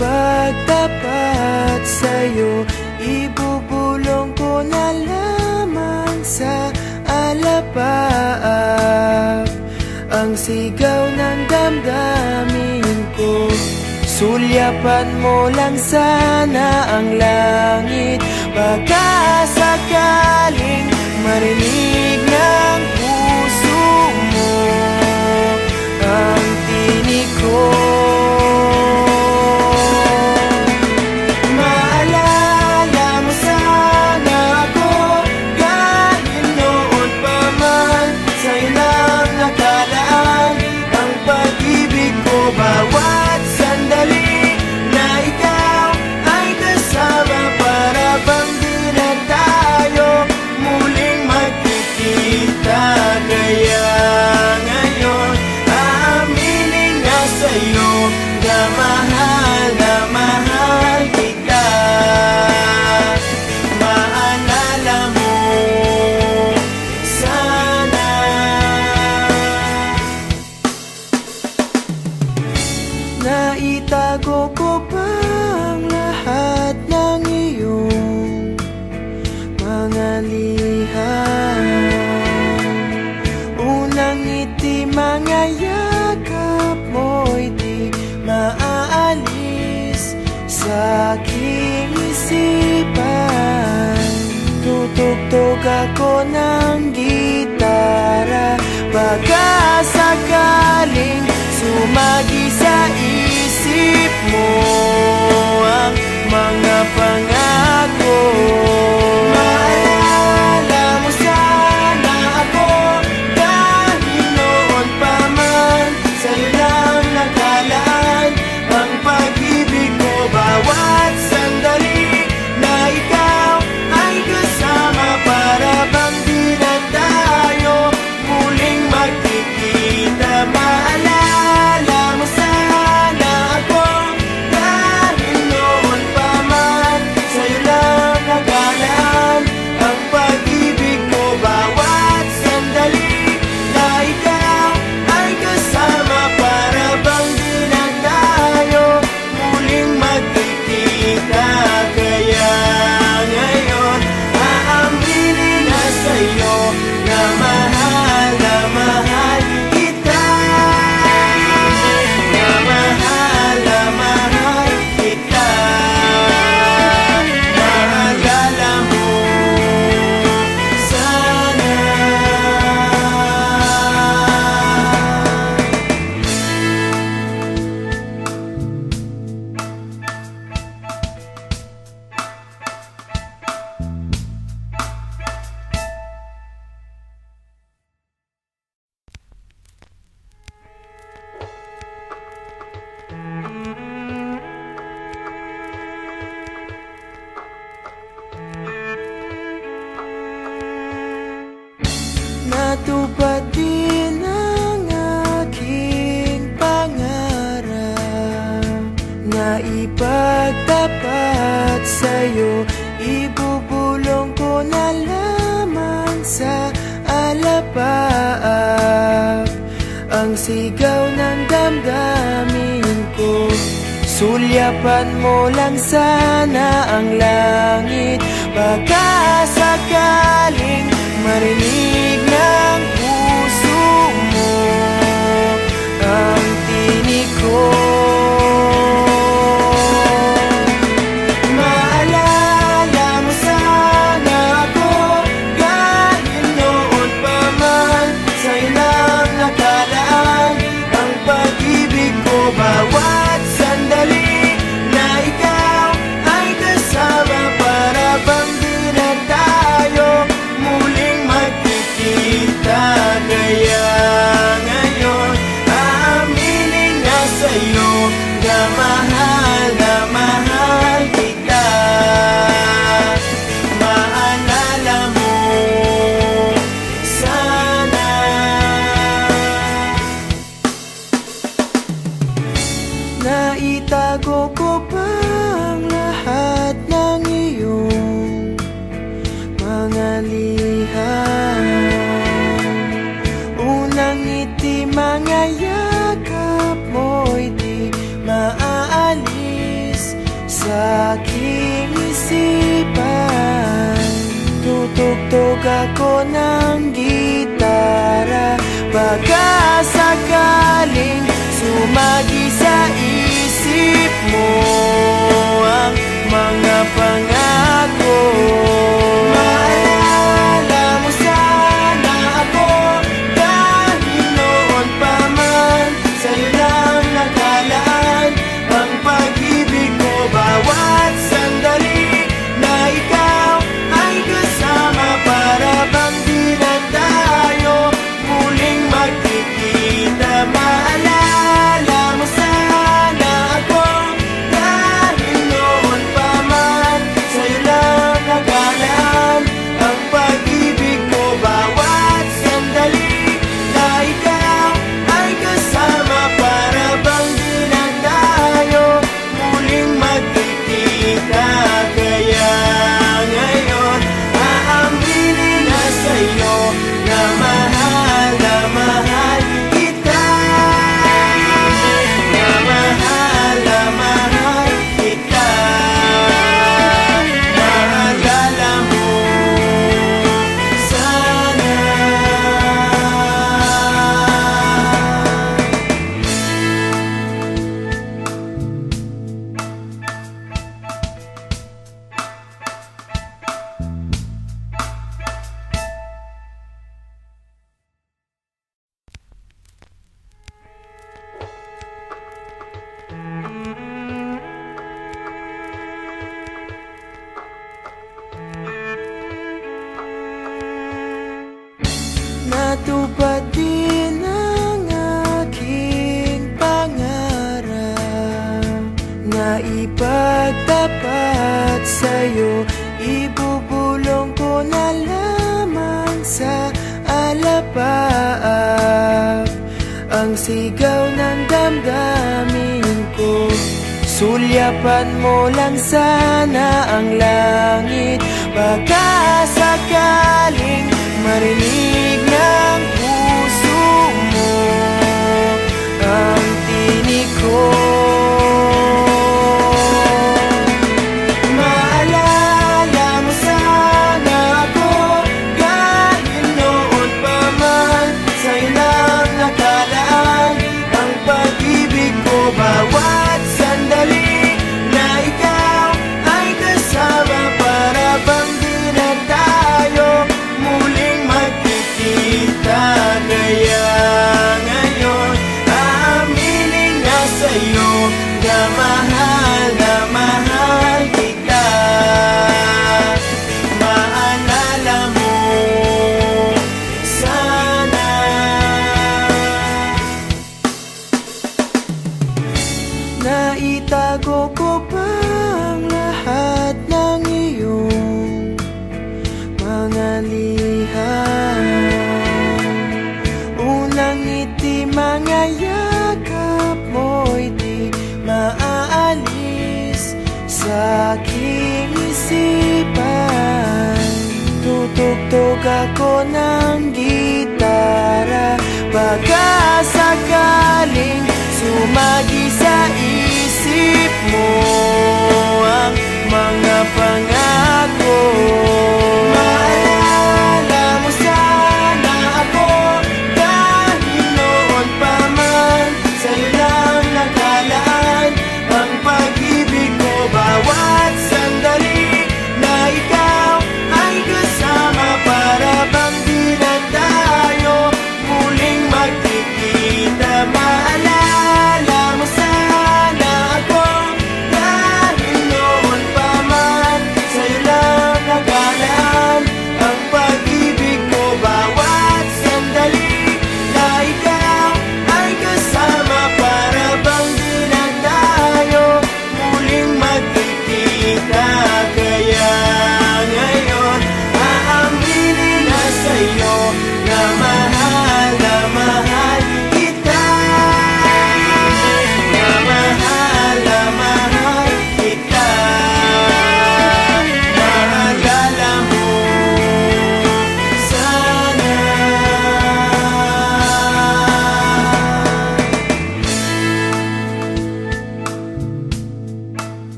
ipagtapat sa'yo, ibubulong ko na lamang sa alapaap ang sigaw ng damdamin ko. Sulyapan mo lang sana ang langit, baka sakaling marinig ng puso mo ang tinig ko. Maalala mo sana ako kahit noon pa man, sa'yo lang nakalaan ang pag-ibig ko. Bawat sandali na ikaw ay kasama, para bang di na tayo muling magkikita. Kaya ngayon aaminin na sa'yo na mahal kita. Maalala mo sana. Naitago ko pa ang lahat ng iyong mga liham, unang ngiti, mga yakap mo'y di maaalis sa aking isipan. Tutugtog ako ng gitara, baka sakaling sumagi sa isip mo ang mga pangako. Maalala mo sana ako kahit noon pa man, sa'yo lang nakalaan ang pag-ibig ko. Bawat sandali na ikaw ay kasama, para bang di na tayo muling magkikita. Maalala mo sana ako kahit noon pa man, sa'yo lang nakalaan ang pag-ibig ko. Bawat sandali na ikaw ay kasama, para bang di na tayo muling magkikita. Kaya ngayon aaminin na sa'yo na mahal kita. Na mahal kita. Maalala mo sana. Natupad din ang aking pangarap na ipagtapat sa'yo, ibubulong ko na lamang sa alapaap ang sigaw ng damdamin ko. Sulyapan mo lang sana ang langit, baka sakaling marinig ng puso mo ang tinig ko. Maalala mo sana ako kahit noon pa man, sa'yo lang nakalaan ang pag-ibig ko. Bawat sandali na ikaw ay kasama, para bang di na tayo muling magkikita. Kaya ngayon aaminin na sa'yo na mahal kita. Maalala mo sana. Naitago ko pa ang lahat ng iyong mga liham, unang ngiti, mga yakap mo'y di maaalis Tutugtog ako ng gitara, baka sakaling sumagi sa isip mo ang mga pangako. Maalala mo sana ako, dahil noon pa man sa'yo lang nakalaan ang pag-ibig ko. Bawat sandali na ikaw ay kasama, para bang di na tayo muling magkikita. Maalala mo sana ako, dahil noon pa man sa'yo lang nakalaan ang pag-ibig ko. Bawat sandali na ikaw ay kasama, para bang di na tayo muling magkikita. Kaya ngayon aaminin na sa'yo na mahal kita, na mahal kita. Maalala mo sana. Natupad din ang aking pangarap na ipagtapat sa'yo. Ibubulong ko na lamang sa alapaap ang sigaw ng damdamin ko. Sulyapan mo lang sana ang langit, baka sakaling marinig ng puso mo ang tinig ko. Maalala mo sana ako, dahil noon pa man sa'yo lang nakalaan ang pag-ibig ko. Bawat sandali na ikaw ay kasama, para bang di na tayo muling magkikita. Kaya ngayon aaminin na sa'yo na mahal kita. Maalala mo sana. Naitago ko pa ang lahat ng iyong mga liham. Unang ngiti, mga yakap mo'y di maaalis sa aking isipan. Tutugtog ako ng gitara, baka sakaling sumagi sa isip mo ang mga